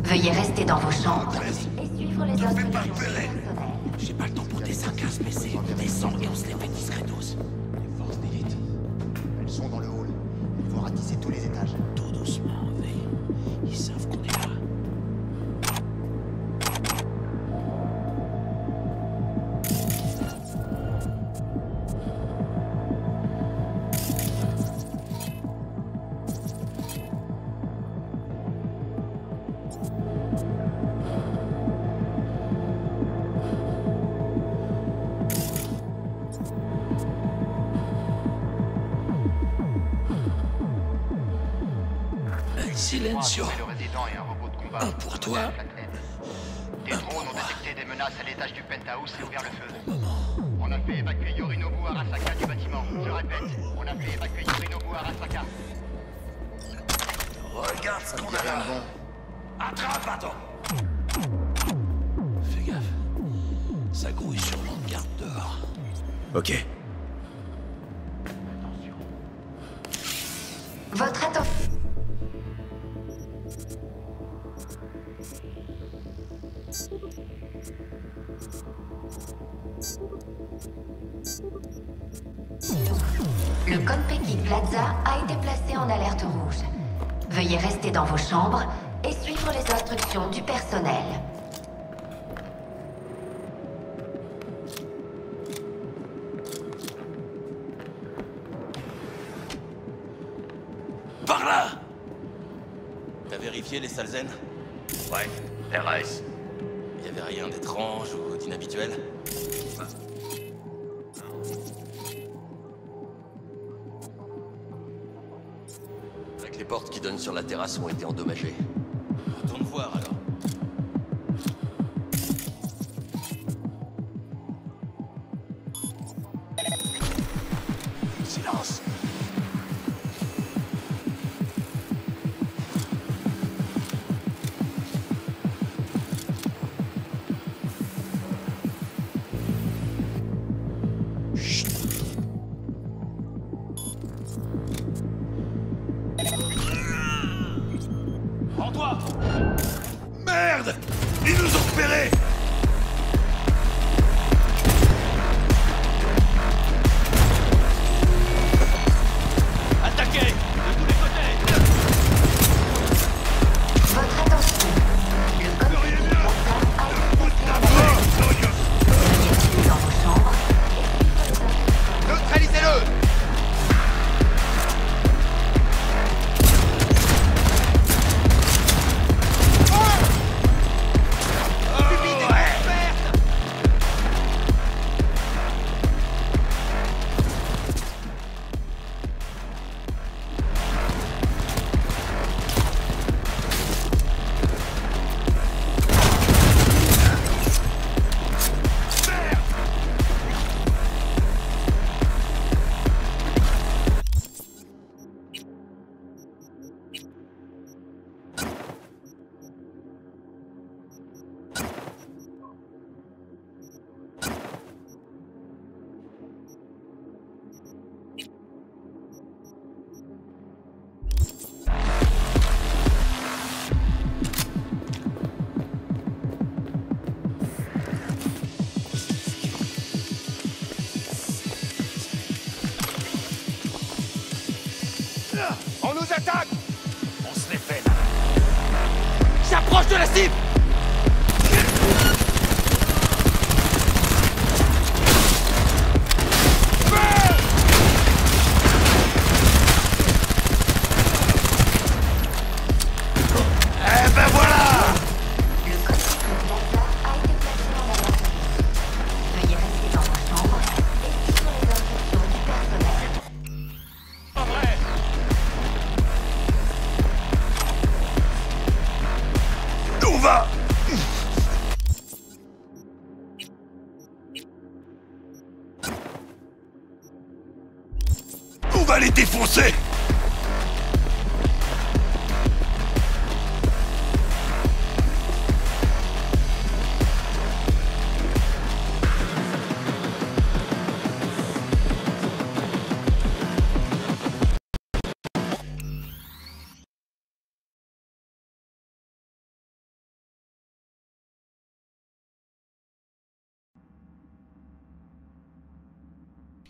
Veuillez rester dans vos chambres et suivre les instructions du personnel. J'ai pas le temps pour des 5-15 PC. On descend et on se les fait discretos. Les forces d'élite. Elles sont dans le hall. Elles vont ratisser tous les étages. Tout doucement, V. Ils savent qu'on est là. Silencio. Un pour toi. Des drones ont détecté des menaces à l'étage du penthouse et ouvert le feu. On a fait évacuer Yorinobu Arasaka du bâtiment. Je répète, on a fait évacuer Yorinobu Arasaka. Regarde ce qu'on a là. Attrape, attends. Fais gaffe. Ça grouille sur l'en-garde dehors. Ok. Votre attention. Le Konpeki Plaza a été placé en alerte rouge. Veuillez rester dans vos chambres et suivre les instructions du personnel. Par là! T'as vérifié les Salzen? Ouais, RS. Y avait rien d'étrange ou d'inhabituel? Les portes qui donnent sur la terrasse ont été endommagées. Retourne voir alors. Silence. Rends-toi! Merde! Ils nous ont repérés! Attaquez! De tous les côtés! Votre attention. Le Konpeki Plaza a été placé en alerte rouge. Veuillez rester dans vos chambres et suivre les instructions. Neutralisez-le! On nous attaque! On se les fait là. J'approche de la cible! Eh ben voilà! Le Konpeki Plaza a été placé en alerte rouge. Veuillez rester dans vos chambres et suivre les instructions du personnel. Pas vrai! On va! On va les défoncer!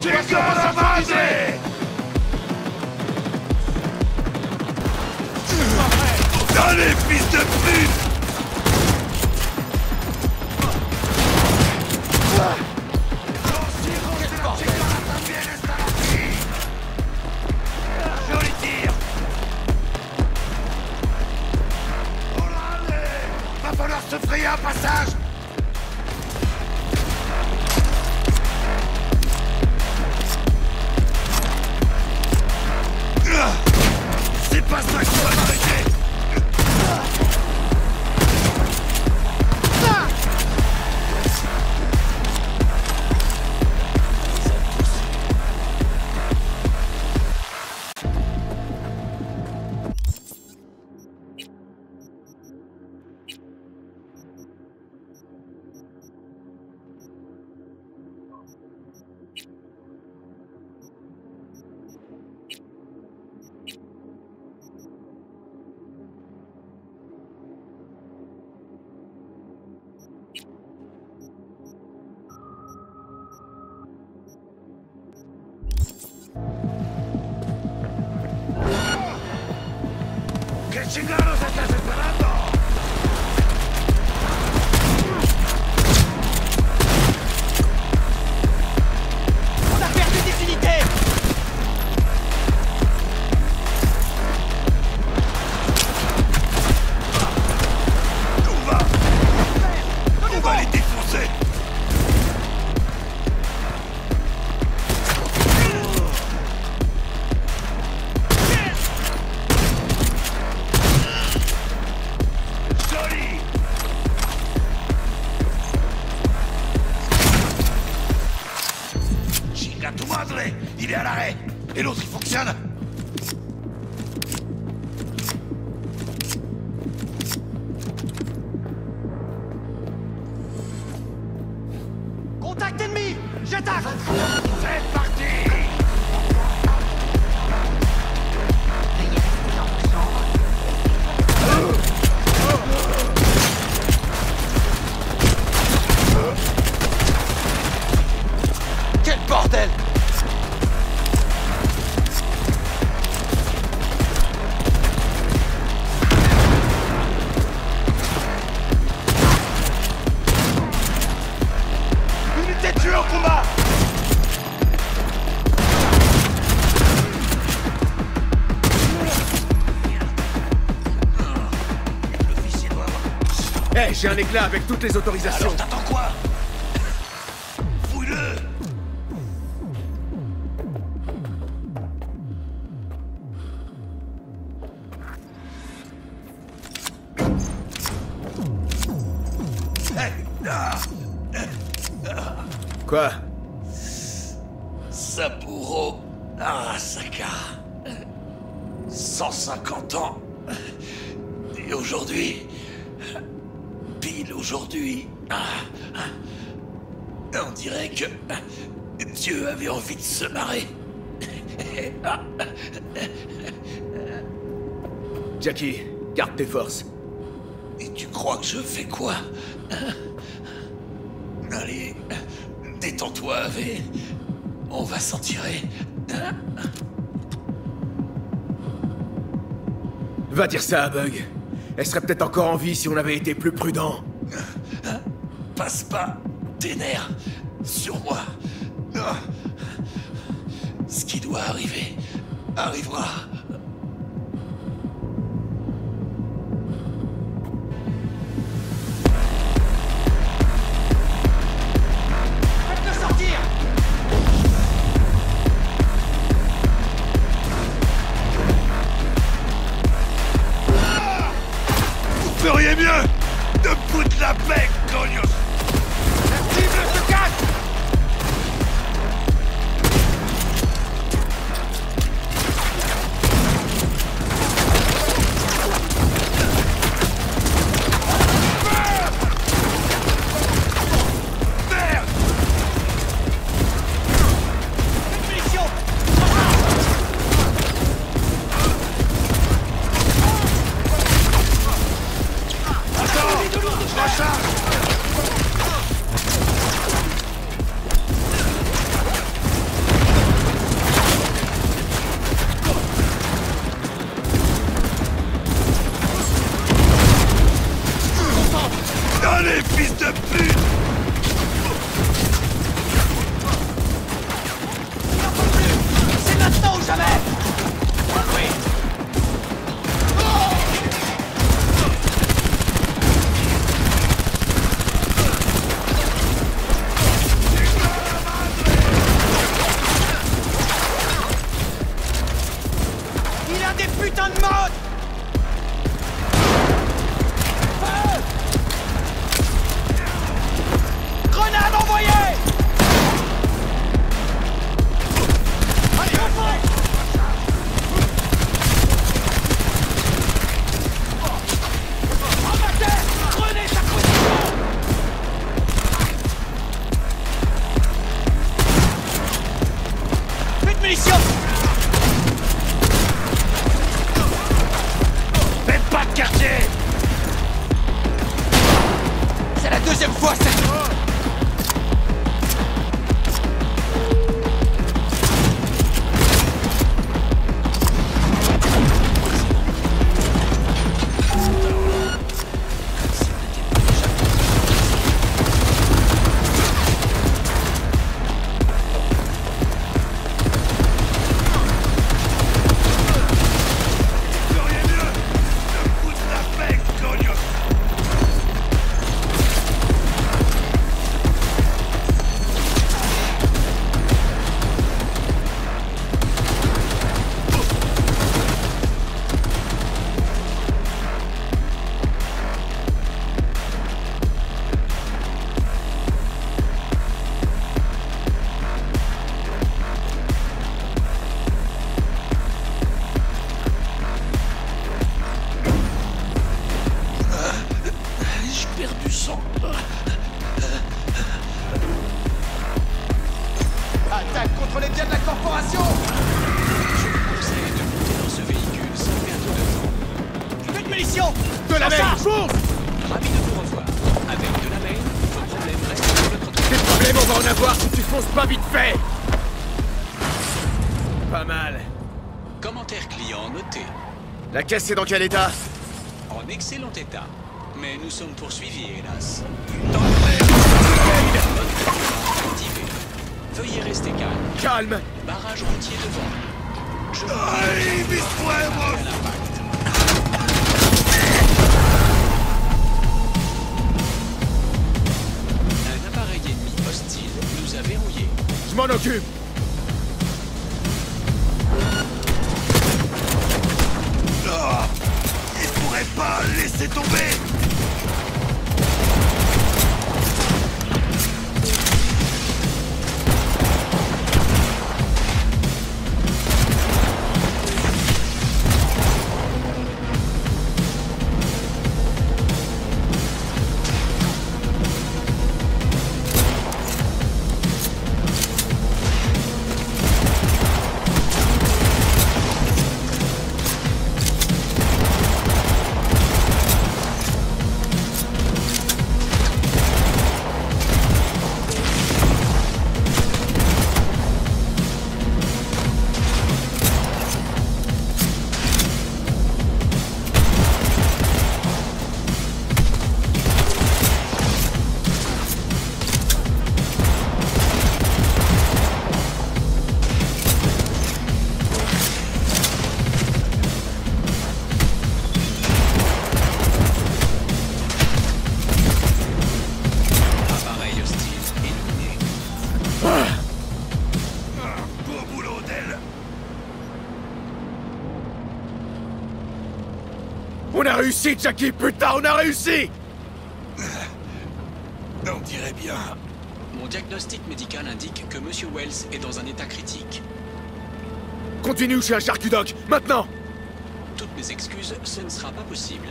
Situation recentrée. Allez, fils de pute! Joli tir! Va falloir se frayer un passage! C'est pas ça qu'on va m'arrêter! ¿Qué chingados estás esperando? On a perdu des unités! On va les défoncer! Joli! Chinga tu madre! Il est à l'arrêt! Et l'autre il fonctionne! Contact ennemi! J'attaque! C'est parti! Veuillez rester dans vos chambres. Quel bordel! Unité tuée au combat! L'officier doit avoir... Eh, j'ai un éclat avec toutes les autorisations. Alors t'attends quoi? Fouille-le! Quoi? Saburo Arasaka. 150 ans. Et aujourd'hui... Pile aujourd'hui... On dirait que... Dieu avait envie de se marrer. Jackie, garde tes forces. Et tu crois que je fais quoi? Allez, détends-toi, Ave. On va s'en tirer. Va dire ça à Bug. Elle serait peut-être encore en vie si on avait été plus prudent. Passe pas tes nerfs sur moi. Ce qui doit arriver, arrivera. Faites-le sortir! Vous feriez mieux de foutre la paix, Cognos. La cible se casse! fonce! Ravi de vous revoir. Avec de la main, vos problèmes restent sur le trottoir. Des problèmes, on va en avoir si tu fonces pas vite fait! Pas mal. Commentaire client noté. La caisse est dans quel état? En excellent état. Mais nous sommes poursuivis, hélas. Activé. Veuillez rester calme. Calme! Barrage routier devant. Je vous Allez, vise-toi, moi! à l'impact. Un appareil ennemi hostile nous a verrouillés. Je m'en occupe! Ah, il pourrait pas laisser tomber! Appareil hostile éliminé. Beau boulot d'elle! On a réussi, Jackie! Putain, on a réussi! On dirait bien. Mon diagnostic médical indique que Monsieur Wells est dans un état critique. Continue chez un charcudoc, maintenant! Toutes mes excuses, ce ne sera pas possible.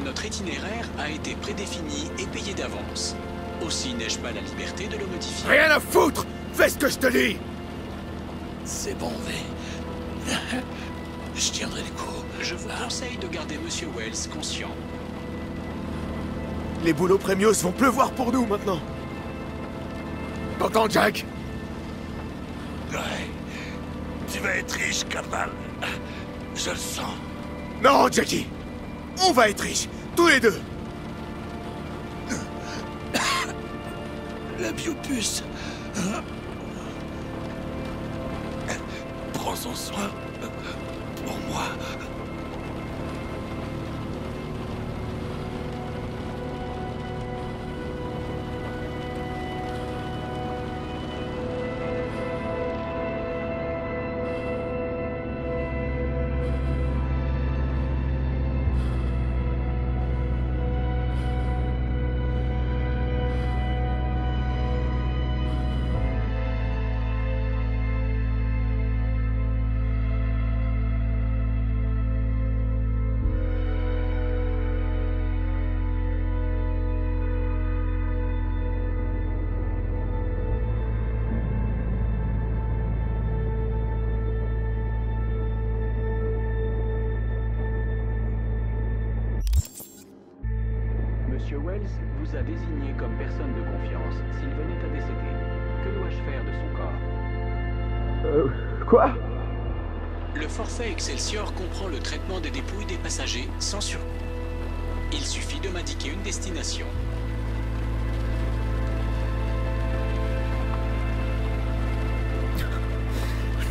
Notre itinéraire a été prédéfini et payé d'avance. Aussi n'ai-je pas la liberté de le modifier. Rien à foutre! Fais ce que je te dis! C'est bon, V. Je tiendrai le coup. Je vous conseille de garder Monsieur Wells conscient. Les boulots Premios vont pleuvoir pour nous maintenant! T'entends, Jack? Ouais. Tu vas être riche, Carval. Je le sens. Non, Jackie! On va être riches, tous les deux! La biopuce. Prends son soin. Pour moi. Monsieur Wells vous a désigné comme personne de confiance s'il venait à décéder. Que dois-je faire de son corps? Quoi? Le forfait Excelsior comprend le traitement des dépouilles des passagers sans surcoût. Il suffit de m'indiquer une destination.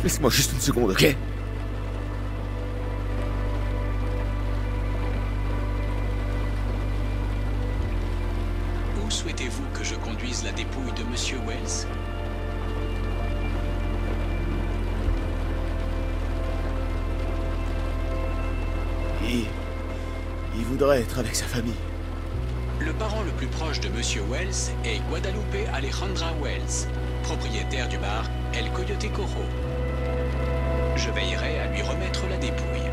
Laisse-moi juste une seconde, ok? Où souhaitez-vous que je conduise la dépouille de Monsieur Wells? Il voudrait être avec sa famille. Le parent le plus proche de Monsieur Wells est Guadalupe Alejandra Wells, propriétaire du bar El Coyote Coro. Je veillerai à lui remettre la dépouille.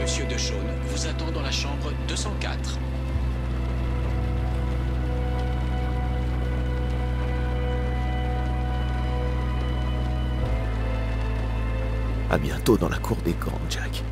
Monsieur DeShawn vous attend dans la chambre 204. À bientôt dans la cour des grands, Jack.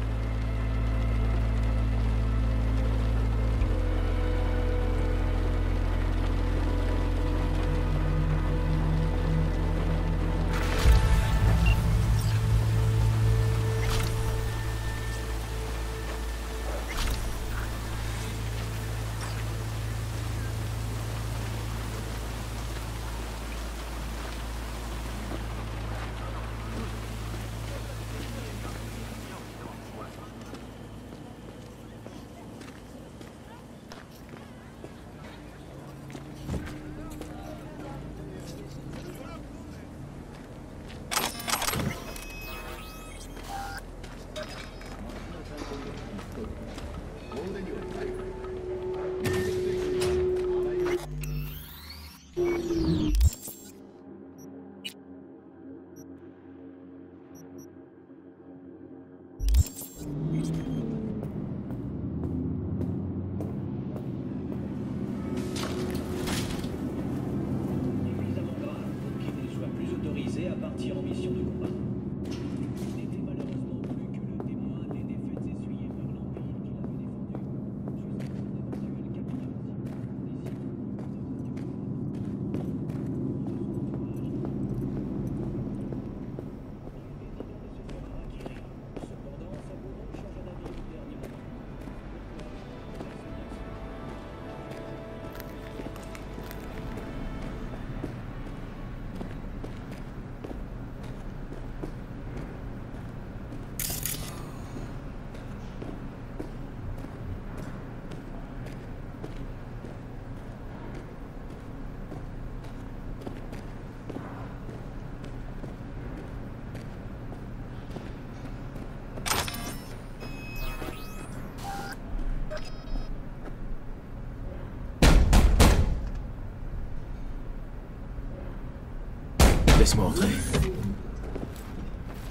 Laisse-moi entrer.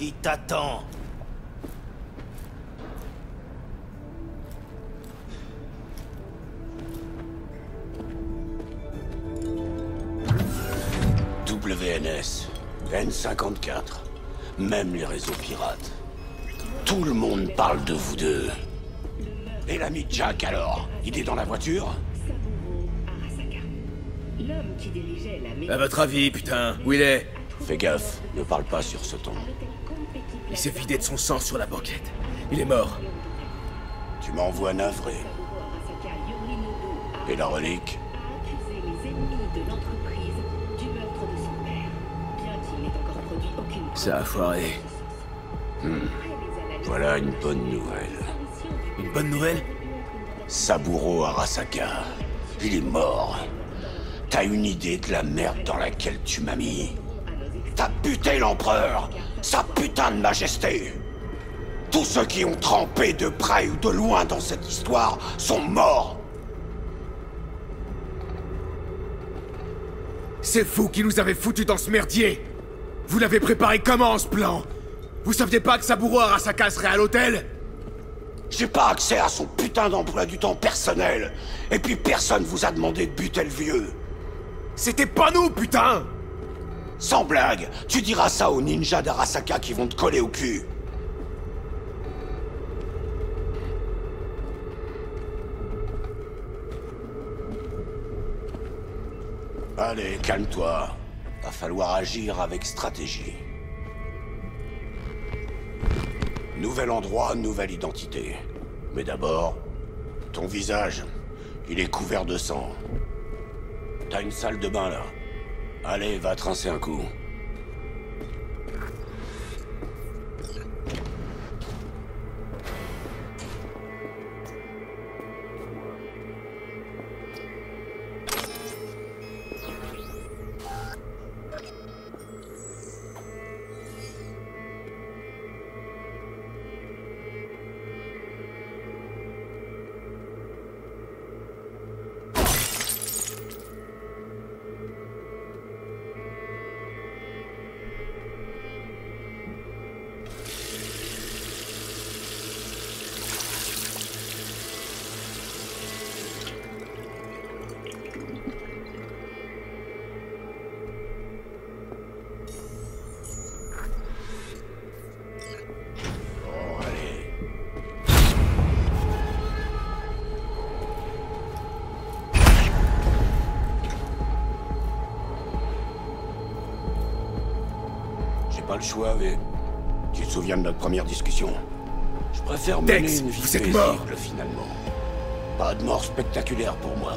Il t'attend. WNS, N54, même les réseaux pirates. Tout le monde parle de vous deux. Et l'ami Jack alors? Il est dans la voiture? L'homme qui dirigeait la À votre avis, putain, où il est? Fais gaffe, ne parle pas sur ce ton. Il s'est vidé de son sang sur la banquette. Il est mort. Tu m'envoies navré. Et la relique? a accusé les ennemis de l'entreprise du meurtre de son père, bien qu'il n'ait encore produit aucune preuve. Ça a foiré. Voilà une bonne nouvelle. Une bonne nouvelle? Saburo Arasaka, il est mort. T'as une idée de la merde dans laquelle tu m'as mis? T'as buté l'empereur, sa putain de majesté. Tous ceux qui ont trempé de près ou de loin dans cette histoire sont morts. C'est vous qui nous avez foutus dans ce merdier! Vous l'avez préparé comment, ce plan? Vous saviez pas que Saburo Arasaka serait à l'hôtel? J'ai pas accès à son putain d'emploi du temps personnel. Et puis personne vous a demandé de buter le vieux. C'était pas nous, putain! Sans blague, tu diras ça aux ninjas d'Arasaka qui vont te coller au cul. Allez, calme-toi. Va falloir agir avec stratégie. Nouvel endroit, nouvelle identité. Mais d'abord, ton visage, il est couvert de sang. T'as une salle de bain là. Allez, va te rincer un coup. Pas le choix, mais... Tu te souviens de notre première discussion? Je préfère mener Dex, une vie vous êtes paisible, mort. finalement. Pas de mort spectaculaire pour moi.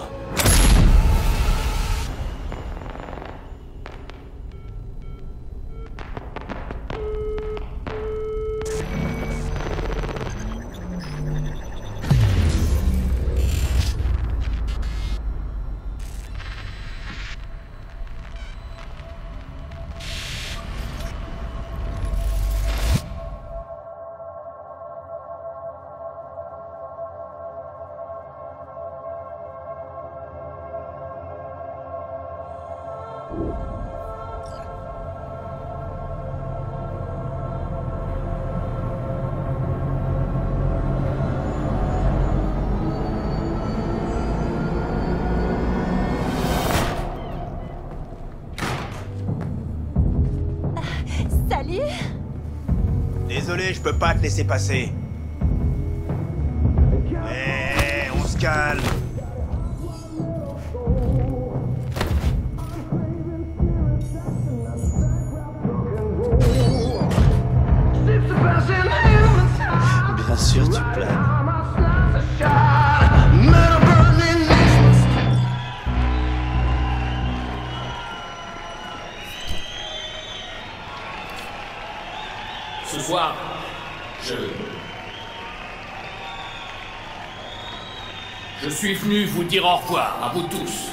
Salut. Désolé, je peux pas te laisser passer. On se calme. Bien sûr, tu planes. Ce soir, je suis venu vous dire au revoir à vous tous.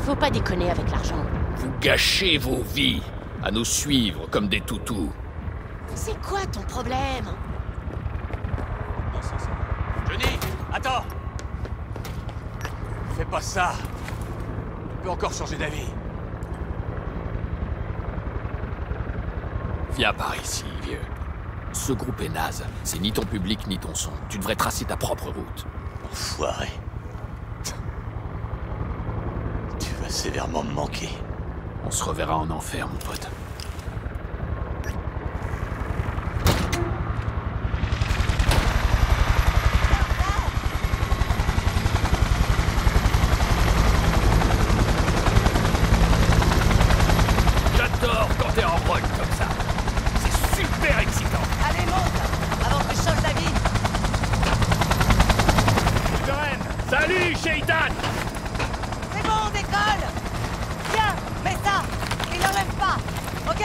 Faut pas déconner avec l'argent. Vous gâchez vos vies à nous suivre comme des toutous. C'est quoi ton problème? Johnny, attends! Fais pas ça! Tu peux encore changer d'avis. Viens par ici, vieux. Ce groupe est naze. C'est ni ton public ni ton son. Tu devrais tracer ta propre route. Enfoiré. Tu vas sévèrement me manquer. On se reverra en enfer, mon pote. J'adore quand t'es en rock comme ça. C'est super excitant. Allez, monte, avant que je change d'avis. Salut, Shaitan! C'est bon, on décolle. Tiens, mets ça. Et n'enlève pas, ok?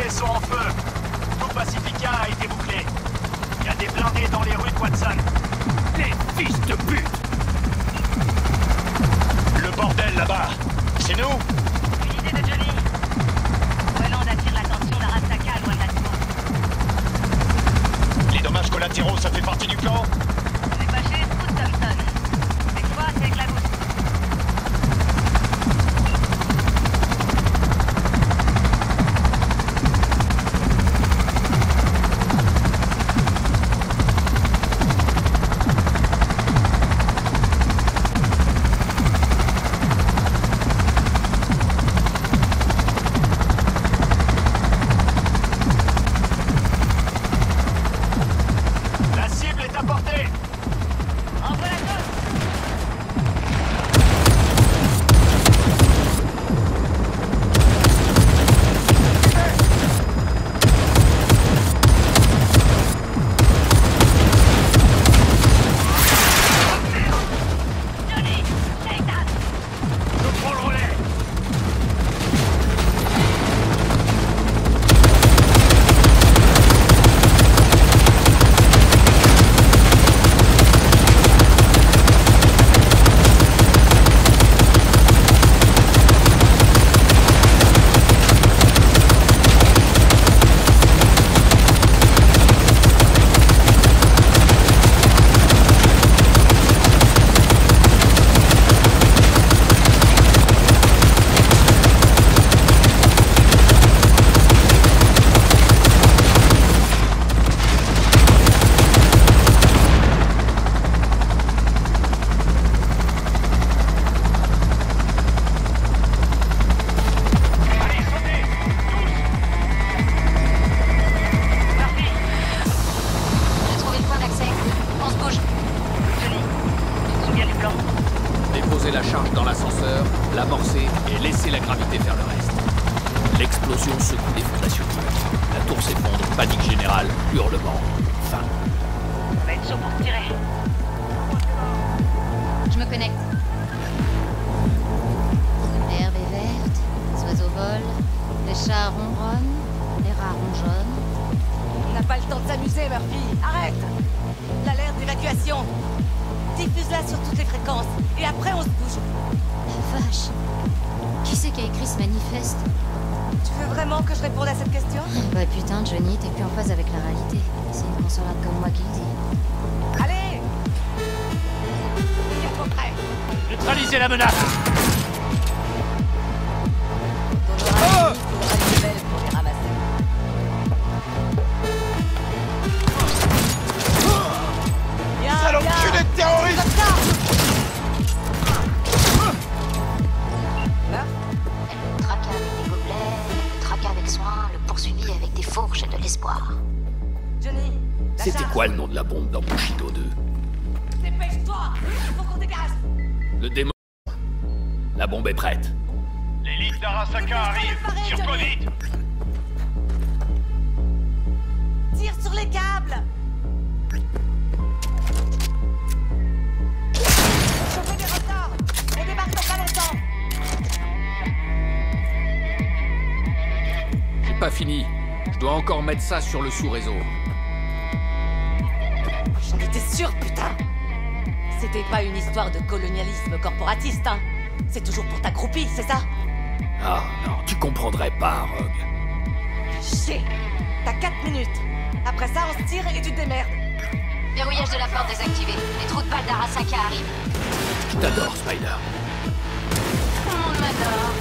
Sont en feu. Tout Pacifica a été bouclé. Il y a des blindés dans les rues de Watson. Les fils de pute! Le bordel là-bas, c'est nous? Une idée de Johnny. Hollande attire l'attention d'Arasaka loin de la tour. Les dommages collatéraux, ça fait partie du plan? C'est pas chez Scout Thompson. Mais toi, c'est avec la goutte. La cible est à portée. charge dans l'ascenseur, l'amorcer et laisser la gravité faire le reste. L'explosion secoue les fondations du bâtiment. La tour s'effondre, panique générale, hurlement, fin. On va être chaud pour tirer. Je me connecte. L'herbe est verte, les oiseaux volent, les chats ronronnent, les rats rongeonnent. On n'a pas le temps de s'amuser, Murphy. Arrête! L'alerte d'évacuation. Diffuse-la sur toutes les fréquences. Et après, on se bouge. La vache. Qui c'est qui a écrit ce manifeste? Tu veux vraiment que je réponde à cette question? Bah putain, Johnny, t'es plus en phase avec la réalité. C'est une consolade comme moi qui le dis. Allez! À peu près. Neutralisez la menace! T'auras une nouvelle pour les ramasser. Sale enculé de terroriste! Elle le traqua avec des gobelets, elle le traqua avec soin, le poursuivit avec des fourches et de l'espoir. Johnny, la C'était charge. quoi le nom de la bombe dans Bushido 2? Dépêche-toi! Il faut qu'on dégage! Le démon. La bombe est prête. L'élite d'Arasaka arrive. Tire-toi vite. Tire sur les câbles! Chauffer des retards! On débarque dans pas longtemps! J'ai pas fini. Je dois encore mettre ça sur le sous-réseau. J'en étais sûr, putain! C'était pas une histoire de colonialisme corporatiste, hein? C'est toujours pour ta groupie, c'est ça? Ah non, tu comprendrais pas, Rogue. Chier! T'as 4 minutes! Après ça, on se tire et tu te démerdes! Verrouillage de la porte désactivé. Les trous de balles d'Arasaka arrivent. Je t'adore, Spider. Tout le monde m'adore.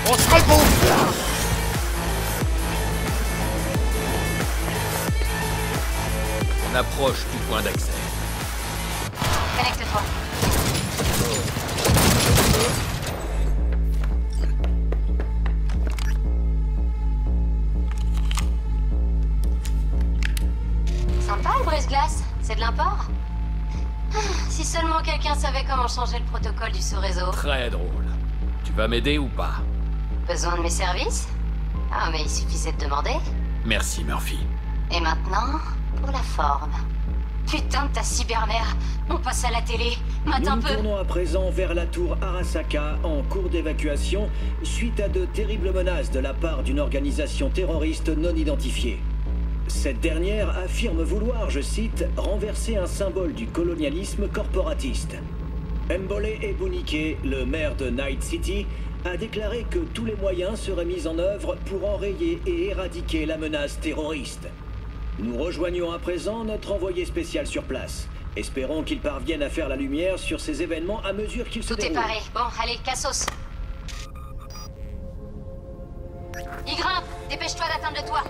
On sera le bon! On approche du point d'accès. Connecte-toi. Sympa le brise-glace. C'est de l'import? Ah, si seulement quelqu'un savait comment changer le protocole du sous-réseau. Très drôle. Tu vas m'aider ou pas? Besoin de mes services? Ah, mais il suffisait de demander. Merci, Murphy. Et maintenant, pour la forme. Putain de ta cybermère. On passe à la télé. Mate un Nous peu. tournons à présent vers la tour Arasaka en cours d'évacuation suite à de terribles menaces de la part d'une organisation terroriste non identifiée. Cette dernière affirme vouloir, je cite, renverser un symbole du colonialisme corporatiste. Mbole Ebunike, le maire de Night City, a déclaré que tous les moyens seraient mis en œuvre pour enrayer et éradiquer la menace terroriste. Nous rejoignons à présent notre envoyé spécial sur place. Espérons qu'il parvienne à faire la lumière sur ces événements à mesure qu'ils se Tout est déroulent. paré. Bon, allez, cassos. Y grimpe. Dépêche-toi d'atteindre le toit.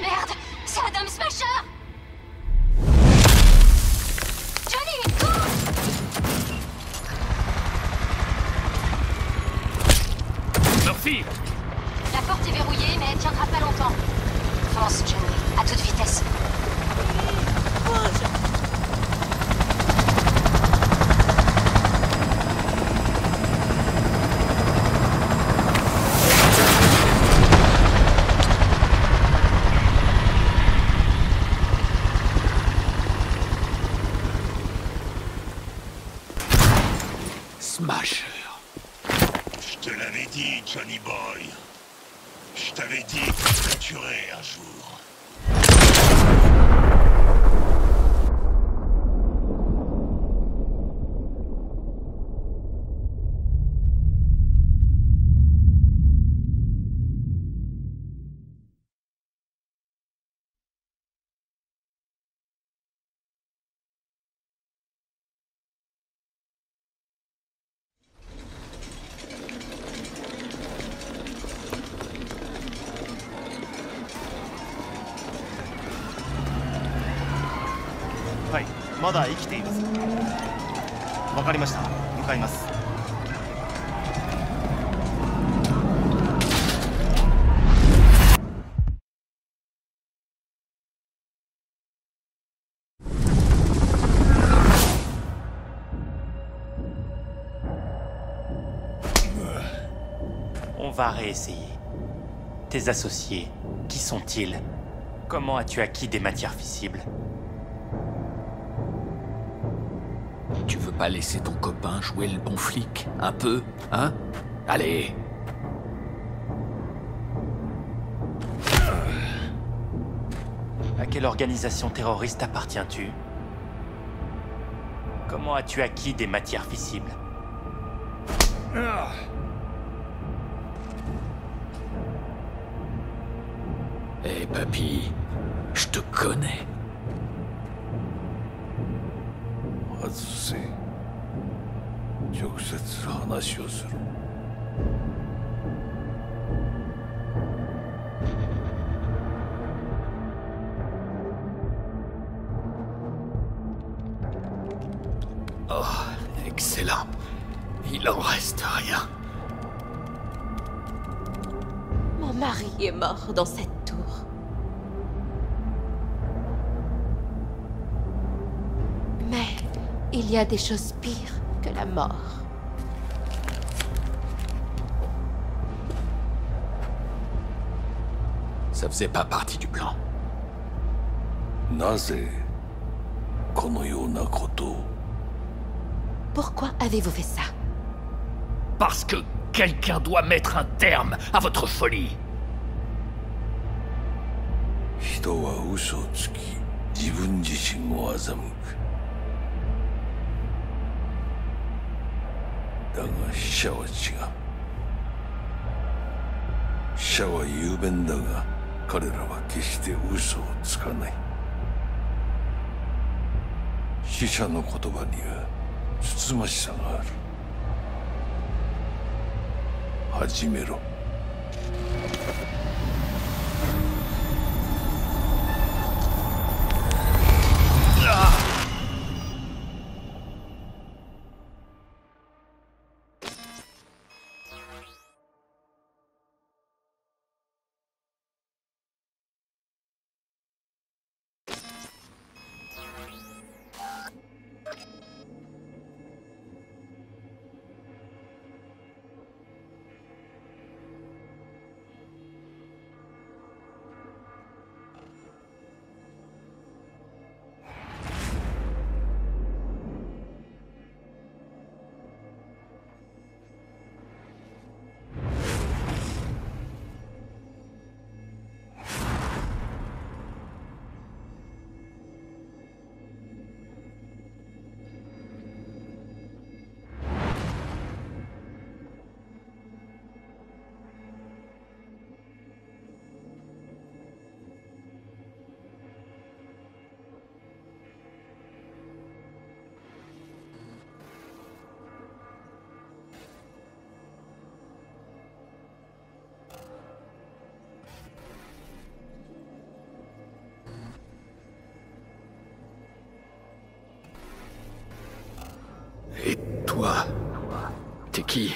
Merde, c'est Adam Smasher. Johnny, cours. Murphy! La porte est verrouillée, mais elle tiendra pas longtemps. Fonce, Johnny, à toute vitesse. Bouge! Smasher. Je te l'avais dit, Johnny Boy. Je t'avais dit que je te tuerais un jour. まだ生きています。わかりました。向かいます。On va réessayer. Tes associés, qui sont-ils? Comment as-tu acquis des matières fissibles? Tu veux pas laisser ton copain jouer le bon flic? Un peu, hein? Allez! À quelle organisation terroriste appartiens-tu? Comment as-tu acquis des matières fissibles? Eh papy, je te connais. 外せ。直接話をする。Oh, excellent. Il en reste rien. Mon mari est mort dans cette tour. Mais il y a des choses pires que la mort. Ça faisait pas partie du plan. なぜこのようなことを Pourquoi avez-vous fait ça? Parce que quelqu'un doit mettre un terme à votre folie. 人は嘘をつき自分自身を欺く。だが死者は違う。死者は雄弁だが彼らは決して嘘をつかない。死者の言葉にはつつましさがある。始めろ。Et toi, t'es qui?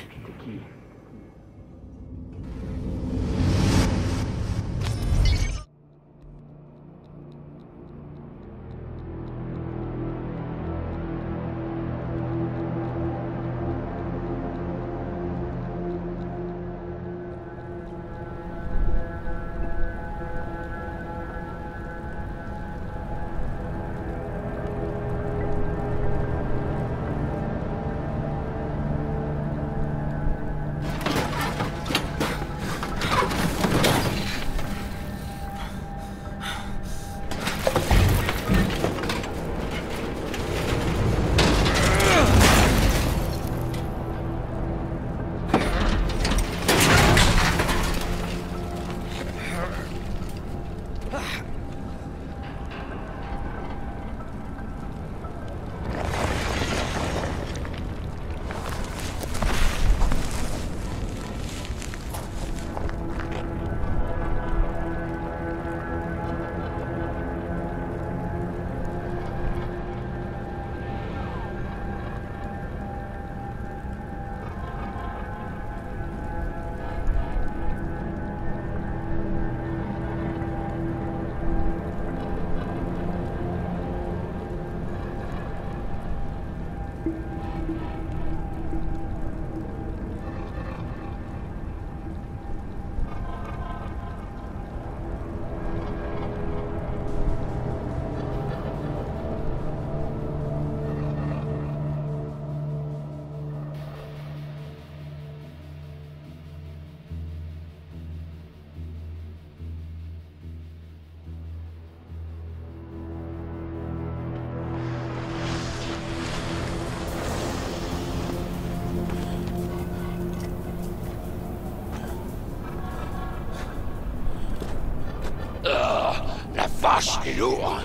Il est lourd.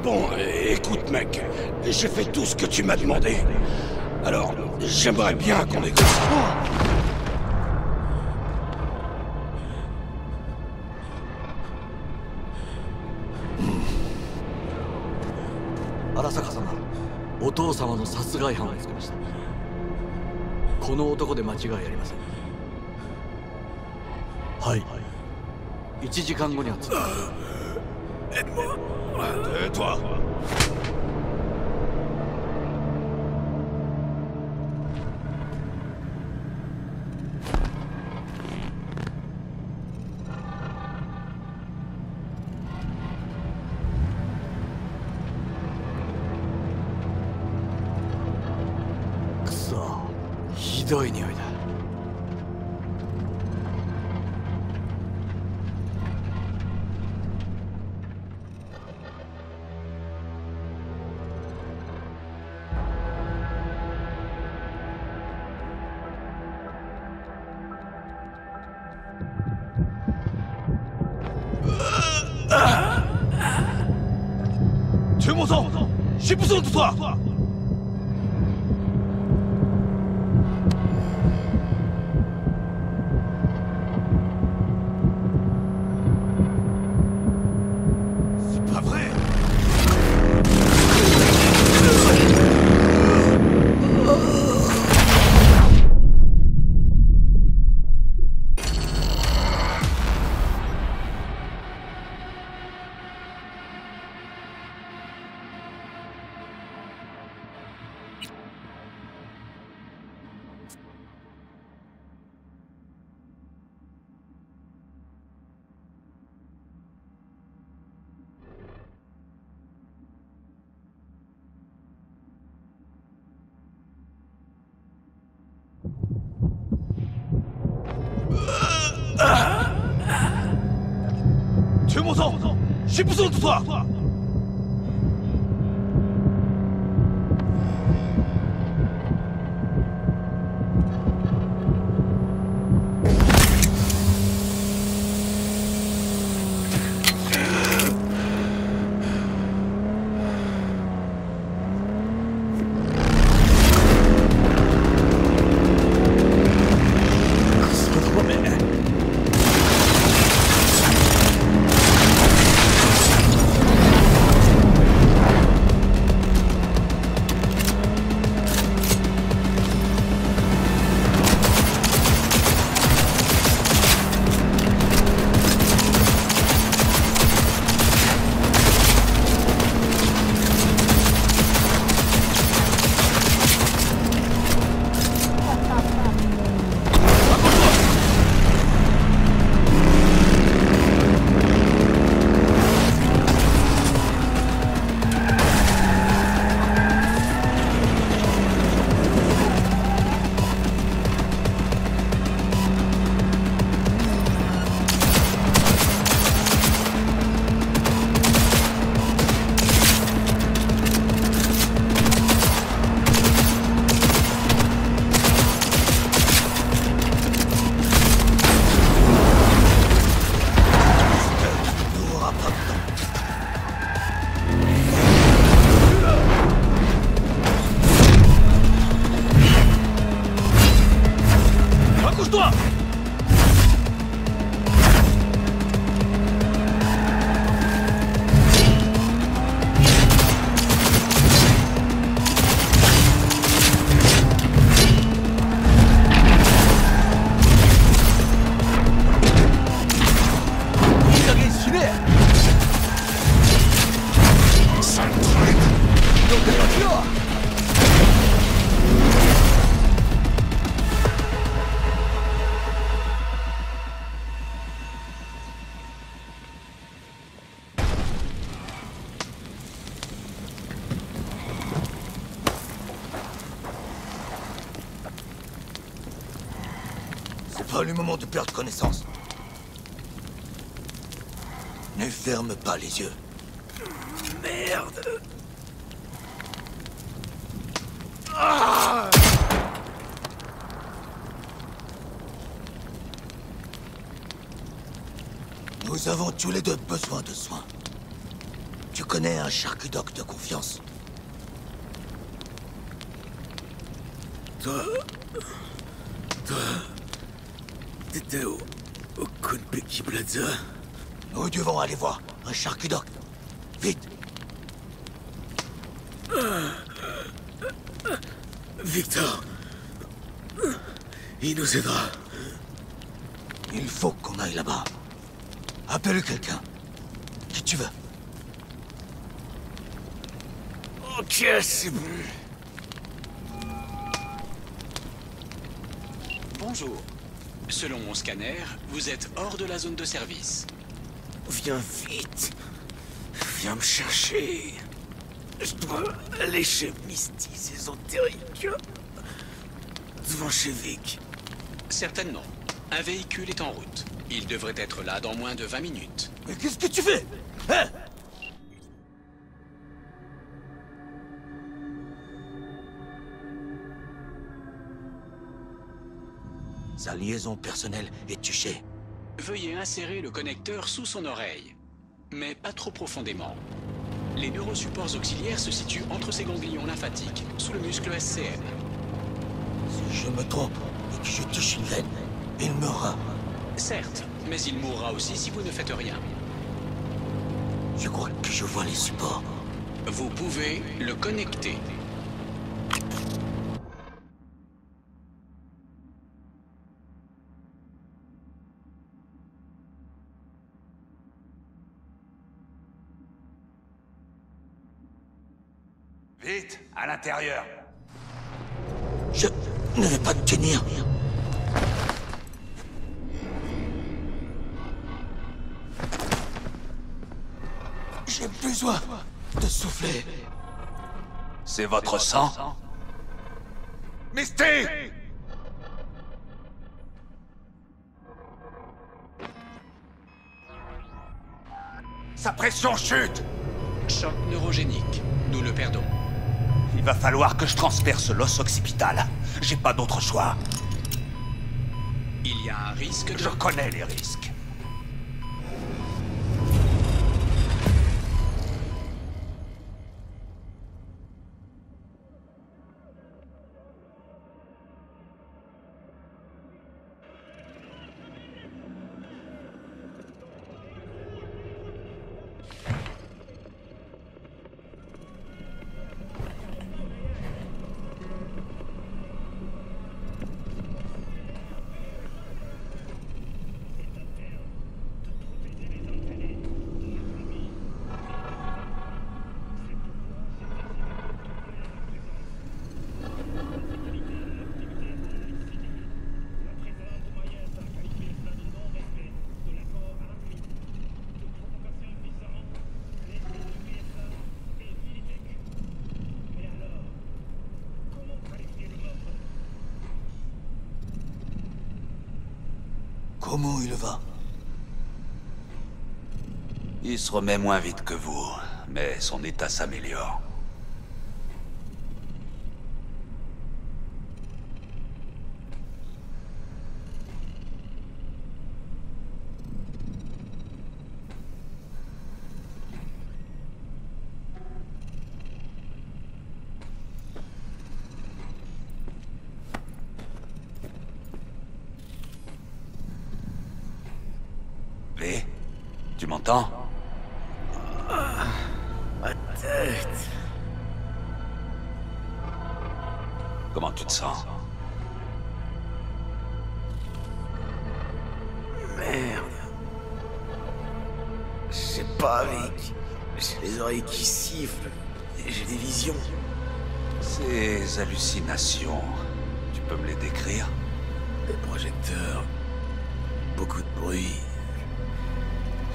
Bon, écoute mec, j'ai fait tout ce que tu m'as demandé. Alors, j'aimerais bien qu'on négocie. Arasaka様、お父様の殺害犯を見つけました。この男で間違いありません。はい。1時間後には着く。Tais-toi.くそ、ひどい匂いだ。全魔さん、シップソンとさ。全魔さん、シップソンとさ。Pas le moment de perdre connaissance. Ne ferme pas les yeux. Merde. Ah! Nous Nous avons tous les deux besoin de soins. Tu connais un charcudoc de confiance? Toi... T'étais au Konpeki Plaza? Nous devons aller voir un charcudoc. Vite! Victor... Il nous aidera. Il faut qu'on aille là-bas. Appelle quelqu'un. Qui tu veux. Ok, c'est bon. Bonjour. Selon mon scanner, vous êtes hors de la zone de service. Viens vite. Viens me chercher. Je dois aller chez Misty ésotérique. Devant chez Vic. Certainement. Un véhicule est en route. Il devrait être là dans moins de 20 minutes. Mais qu'est-ce que tu fais? Hein? Sa liaison personnelle est touchée. Veuillez insérer le connecteur sous son oreille. Mais pas trop profondément. Les neurosupports auxiliaires se situent entre ses ganglions lymphatiques, sous le muscle SCM. Si je me trompe et que je touche une veine, il meurra. Certes, mais il mourra aussi si vous ne faites rien. Je crois que je vois les supports. Vous pouvez le connecter. Vite, à l'intérieur. Je ne vais pas tenir. J'ai besoin de souffler. C'est votre sang? Misty! Sa pression chute! Choc neurogénique. Nous le perdons. Il va falloir que je transperce l'os occipital. J'ai pas d'autre choix. Il y a un risque de... Je connais les risques. Comment il va? Il se remet moins vite que vous, mais son état s'améliore. V, tu m'entends? Ma tête. Comment tu te sens? Merde. Je sais pas, Vic. J'ai les oreilles qui sifflent. Et j'ai des visions. Ces hallucinations, tu peux me les décrire? Des projecteurs. Beaucoup de bruit.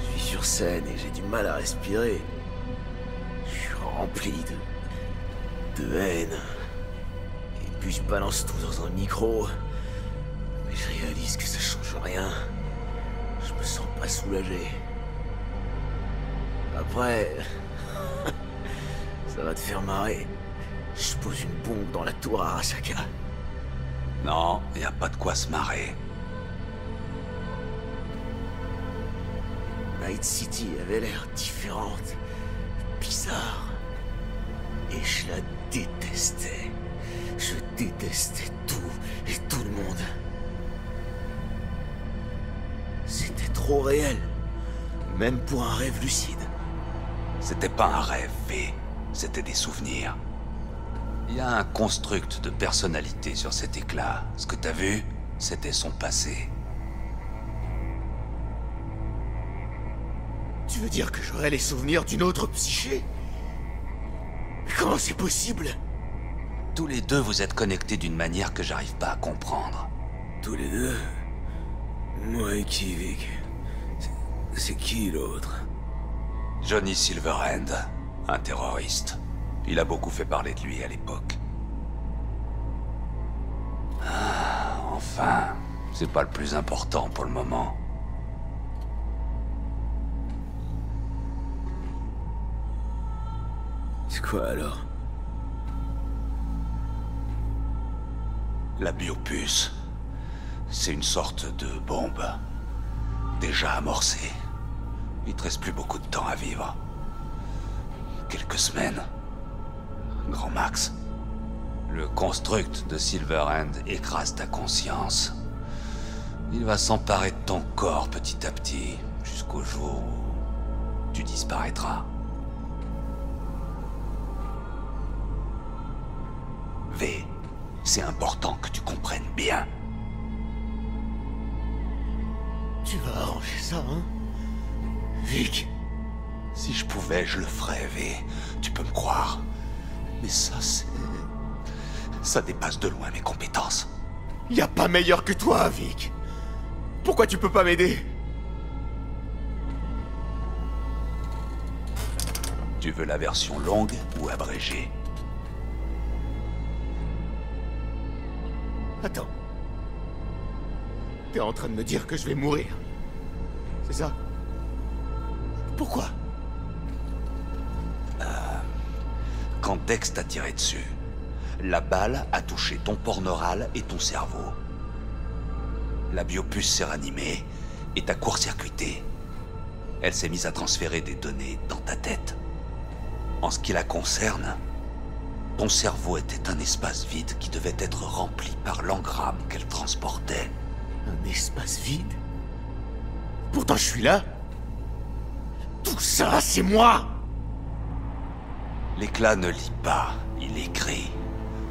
Je suis sur scène et j'ai du mal à respirer. Je suis rempli de haine. Et puis je balance tout dans un micro. Mais je réalise que ça change rien. Je me sens pas soulagé. Après... ça va te faire marrer. Je pose une bombe dans la tour Arasaka. Non, y a pas de quoi se marrer. Night City avait l'air différente, bizarre. Et je la détestais. Je détestais tout et tout le monde. C'était trop réel, même pour un rêve lucide. C'était pas un rêve, V. C'était des souvenirs. Il y a un construct de personnalité sur cet éclat. Ce que t'as vu, c'était son passé. Tu veux dire que j'aurais les souvenirs d'une autre psyché? Comment c'est possible? Tous les deux, vous êtes connectés d'une manière que j'arrive pas à comprendre. Tous les deux? Moi et qui, Vic? C'est qui l'autre? Johnny Silverhand, un terroriste. Il a beaucoup fait parler de lui à l'époque. Ah, enfin, c'est pas le plus important pour le moment. C'est quoi alors? La biopuce, c'est une sorte de bombe. Déjà amorcée. Il te reste plus beaucoup de temps à vivre. Quelques semaines. Grand max. Le construct de Silverhand écrase ta conscience. Il va s'emparer de ton corps petit à petit, jusqu'au jour où tu disparaîtras. V, c'est important que tu comprennes bien. Tu vas arranger ça, hein? Vic? Si je pouvais, je le ferais, V. Tu peux me croire. Mais ça, ça dépasse de loin mes compétences. Y a pas meilleur que toi, Vic. Pourquoi tu peux pas m'aider? Tu veux la version longue ou abrégée? Attends. T'es en train de me dire que je vais mourir. C'est ça? Pourquoi? Quand Dex t'a tiré dessus, la balle a touché ton port neural et ton cerveau. La biopuce s'est ranimée et t'a court-circuité. Elle s'est mise à transférer des données dans ta tête. En ce qui la concerne, ton cerveau était un espace vide qui devait être rempli par l'engramme qu'elle transportait. Un espace vide? Pourtant je suis là. Tout ça, c'est moi! L'éclat ne lit pas, il écrit.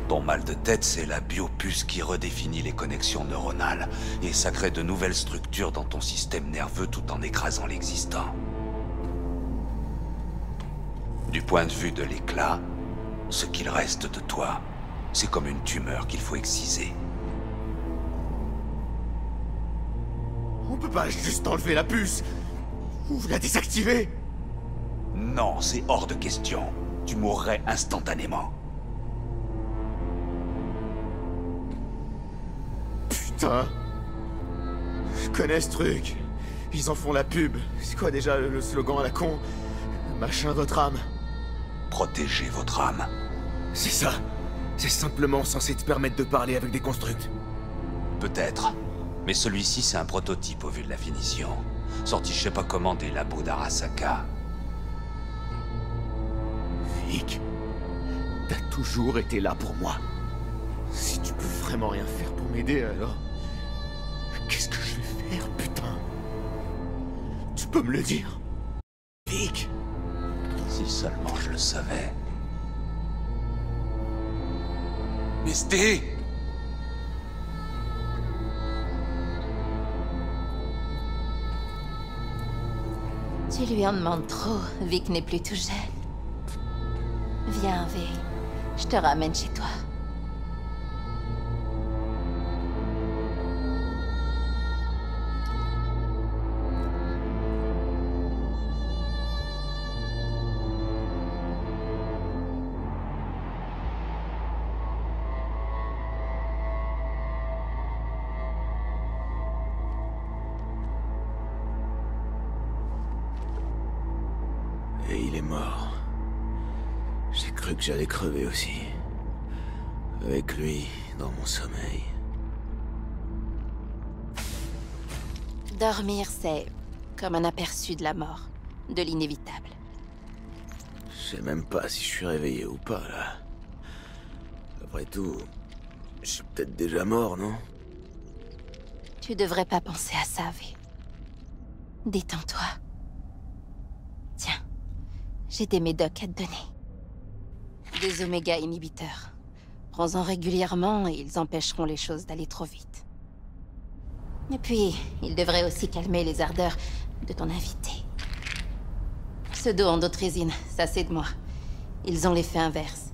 Ton mal de tête, c'est la biopuce qui redéfinit les connexions neuronales, et ça crée de nouvelles structures dans ton système nerveux tout en écrasant l'existant. Du point de vue de l'éclat, ce qu'il reste de toi, c'est comme une tumeur qu'il faut exciser. On peut pas juste enlever la puce ou la désactiver. Non, c'est hors de question. Tu mourrais instantanément. Putain. Je connais ce truc. Ils en font la pub. C'est quoi déjà le slogan à la con? Machin votre âme. Protégez votre âme. C'est ça. C'est simplement censé te permettre de parler avec des constructs. Peut-être. Mais celui-ci, c'est un prototype au vu de la finition. Sorti je sais pas comment des labos d'Arasaka. Vic, t'as toujours été là pour moi. Si tu peux vraiment rien faire pour m'aider, alors... Qu'est-ce que je vais faire, putain? Tu peux me le dire? Vic? Si seulement je le savais. Misty! Tu lui en demandes trop. Vic n'est plus tout jeune. Viens, V. Je te ramène chez toi. Et il est mort. J'ai cru que j'allais crever aussi. Avec lui, dans mon sommeil. Dormir, c'est comme un aperçu de la mort, de l'inévitable. Je sais même pas si je suis réveillé ou pas, là. Après tout, je suis peut-être déjà mort, non? Tu devrais pas penser à ça, V. Détends-toi. Tiens, j'ai des médocs à te donner. Des oméga inhibiteurs. Prends-en régulièrement et ils empêcheront les choses d'aller trop vite. Et puis, ils devraient aussi calmer les ardeurs de ton invité. Pseudo-endothrésine, ça c'est de moi. Ils ont l'effet inverse.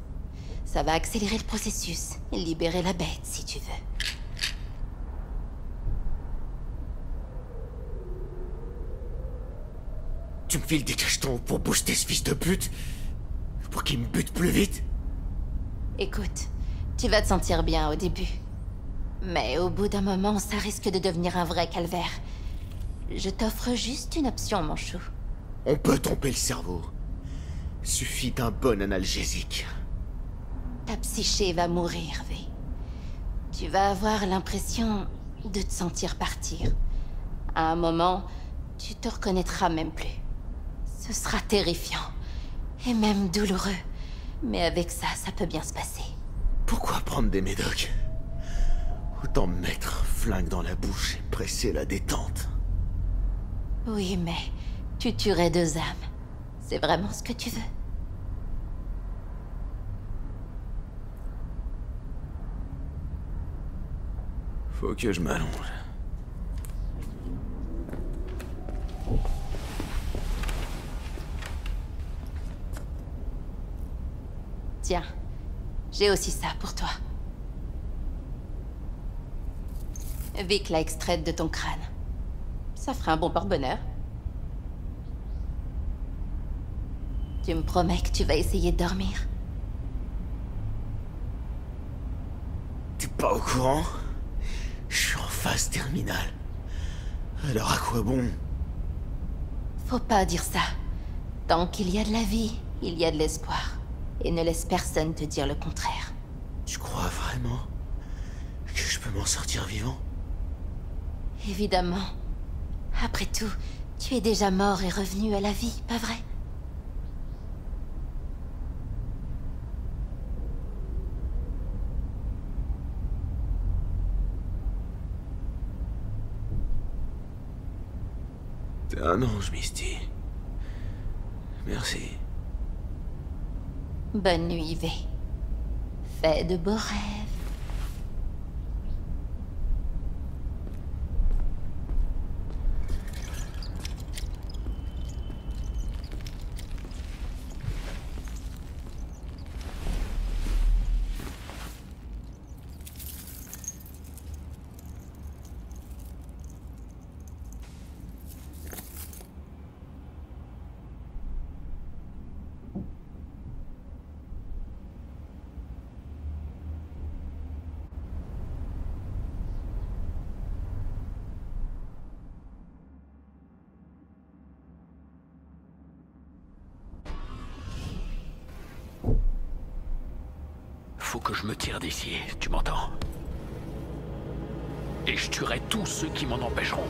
Ça va accélérer le processus et libérer la bête, si tu veux. Tu me files des cachetons pour booster ce fils de pute? Pour qu'il me bute plus vite? Écoute, tu vas te sentir bien au début. Mais au bout d'un moment, ça risque de devenir un vrai calvaire. Je t'offre juste une option, mon chou. On peut tromper le cerveau. Suffit d'un bon analgésique. Ta psyché va mourir, V. Tu vas avoir l'impression de te sentir partir. À un moment, tu te reconnaîtras même plus. Ce sera terrifiant. Et même douloureux. Mais avec ça, ça peut bien se passer. Pourquoi prendre des médocs? Autant me mettre un flingue dans la bouche et presser la détente. Oui, mais tu tuerais 2 âmes. C'est vraiment ce que tu veux? Faut que je m'allonge. Tiens, j'ai aussi ça pour toi. Vic l'a extraite de ton crâne. Ça fera un bon porte-bonheur. Tu me promets que tu vas essayer de dormir? T'es pas au courant? Je suis en phase terminale. Alors à quoi bon? Faut pas dire ça. Tant qu'il y a de la vie, il y a de l'espoir. Et ne laisse personne te dire le contraire. Tu crois vraiment que je peux m'en sortir vivant? Évidemment. Après tout, tu es déjà mort et revenu à la vie, pas vrai? T'es un ange, Misty. Merci. Bonne nuit, V. Fais de beaux rêves. Faut que je me tire d'ici, tu m'entends? Et je tuerai tous ceux qui m'en empêcheront.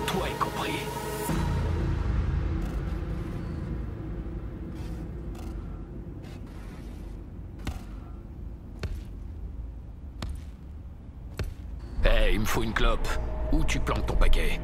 Toi y compris. Hey, il me faut une clope. Où tu plantes ton paquet?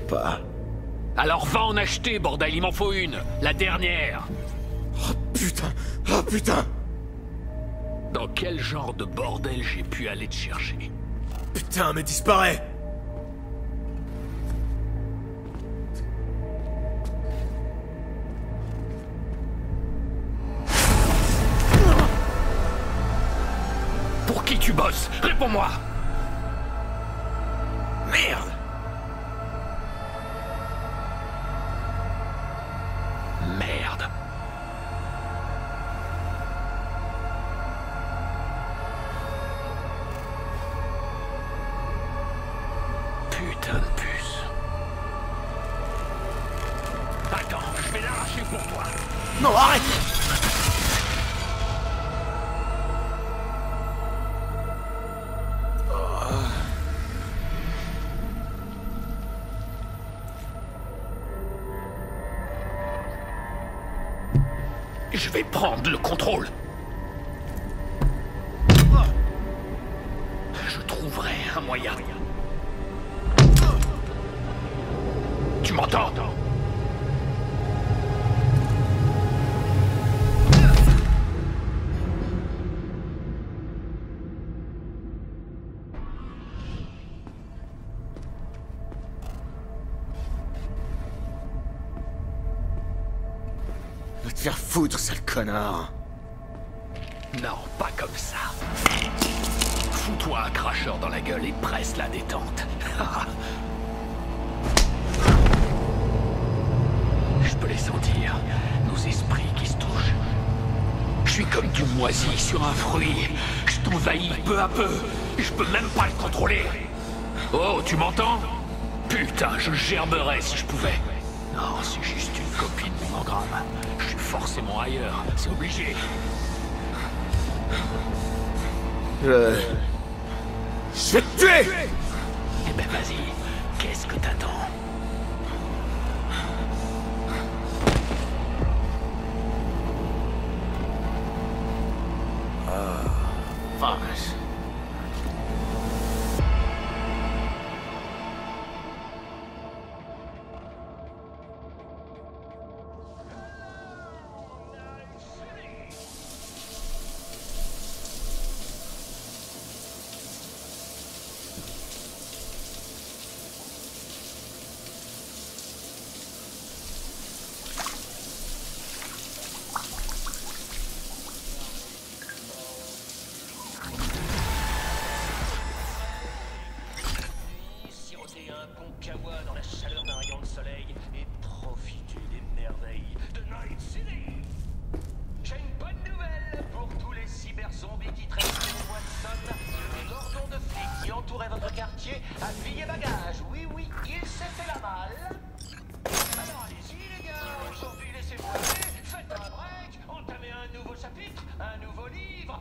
Pas. Alors va en acheter, bordel, il m'en faut une. La dernière. Oh putain. Oh putain. Dans quel genre de bordel j'ai pu aller te chercher? Putain, mais disparais. Pour qui tu bosses? Réponds-moi. Merde. Merde. Putain de puce. Attends, je vais l'arracher pour toi. Non, arrête! Je vais prendre le contrôle. Je trouverai un moyen. Tu m'entends? Va te faire foutre, sale connard. Non, pas comme ça. Fous-toi un cracheur dans la gueule et presse la détente. Je peux les sentir, nos esprits qui se touchent. Je suis comme du moisi sur un fruit. Je t'envahis peu à peu. Je peux même pas le contrôler. Oh, tu m'entends? Putain, je gerberais si je pouvais. Non, c'est juste une copie de mon engramme. Je suis forcément ailleurs, c'est obligé. Je vais te tuer! Eh ben vas-y, qu'est-ce que t'attends? Vache. Siroter un bon kawa dans la chaleur d'un rayon de soleil et profiter des merveilles de Night City. J'ai une bonne nouvelle pour tous les cyber-zombies qui traînent au Watson. Le cordon de flics qui entourait votre quartier a plié bagage. Oui, oui, il s'est fait la malle. Alors allez-y les gars, aujourd'hui laissez-vous aller, faites un break, entamez un nouveau chapitre, un nouveau livre,